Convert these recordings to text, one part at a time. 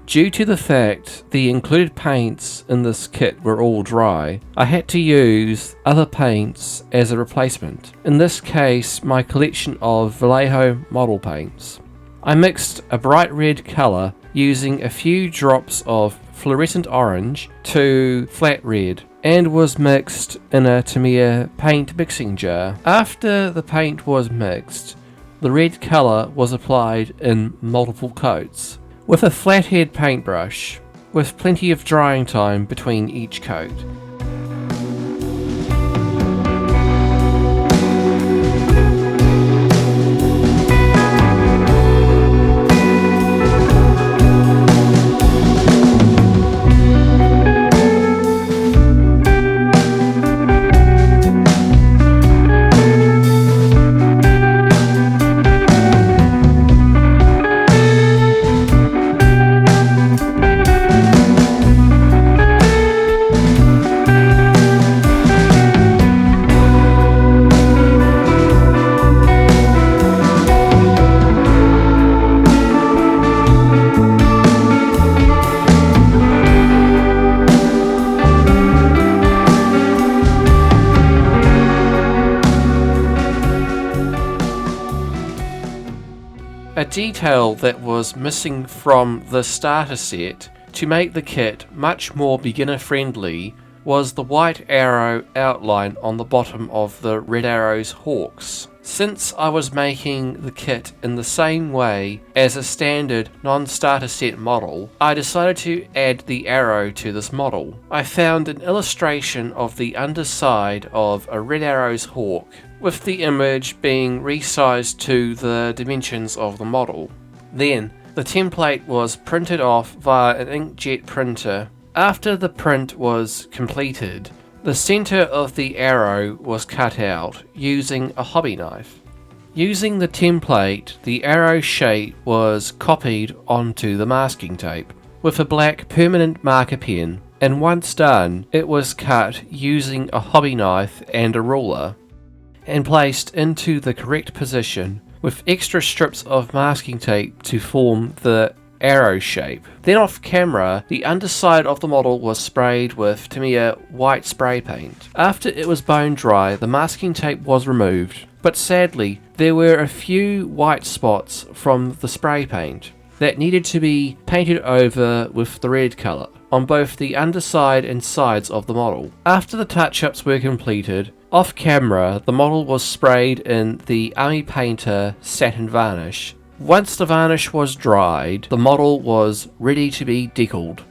Due to the fact the included paints in this kit were all dry, I had to use other paints as a replacement. In this case, my collection of Vallejo model paints. I mixed a bright red colour using a few drops of fluorescent orange to flat red, and was mixed in a Tamiya paint mixing jar. After the paint was mixed, the red colour was applied in multiple coats with a flathead paintbrush, with plenty of drying time between each coat. A detail that was missing from the starter set to make the kit much more beginner friendly was the white arrow outline on the bottom of the Red Arrow's Hawks. Since I was making the kit in the same way as a standard non-starter set model, I decided to add the arrow to this model. I found an illustration of the underside of a Red Arrow's Hawk, with the image being resized to the dimensions of the model. Then, the template was printed off via an inkjet printer. After the print was completed, the center of the arrow was cut out using a hobby knife. Using the template, the arrow shape was copied onto the masking tape with a black permanent marker pen, and once done, it was cut using a hobby knife and a ruler, and placed into the correct position with extra strips of masking tape to form the arrow shape. Then off camera, the underside of the model was sprayed with Tamiya white spray paint. After it was bone dry, the masking tape was removed, but sadly there were a few white spots from the spray paint that needed to be painted over with the red colour on both the underside and sides of the model. After the touch-ups were completed, off camera the model was sprayed in the Army Painter satin varnish. Once the varnish was dried, the model was ready to be decaled.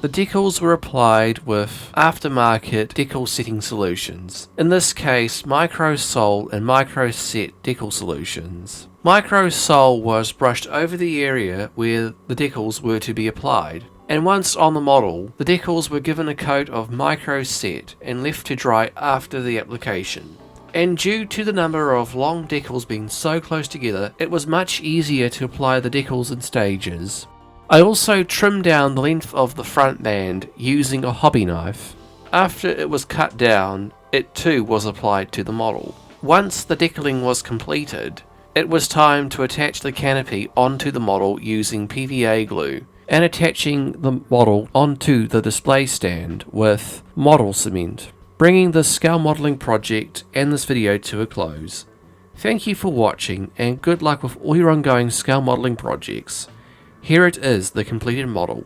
The decals were applied with aftermarket decal setting solutions, in this case Micro Sol and Micro Set decal solutions. Micro Sol was brushed over the area where the decals were to be applied, and once on the model, the decals were given a coat of Micro Set and left to dry after the application. And due to the number of long decals being so close together, it was much easier to apply the decals in stages. I also trimmed down the length of the front band using a hobby knife. After it was cut down, it too was applied to the model. Once the decaling was completed, it was time to attach the canopy onto the model using PVA glue and attaching the model onto the display stand with model cement, bringing this scale modelling project and this video to a close. Thank you for watching and good luck with all your ongoing scale modelling projects. Here it is, the completed model.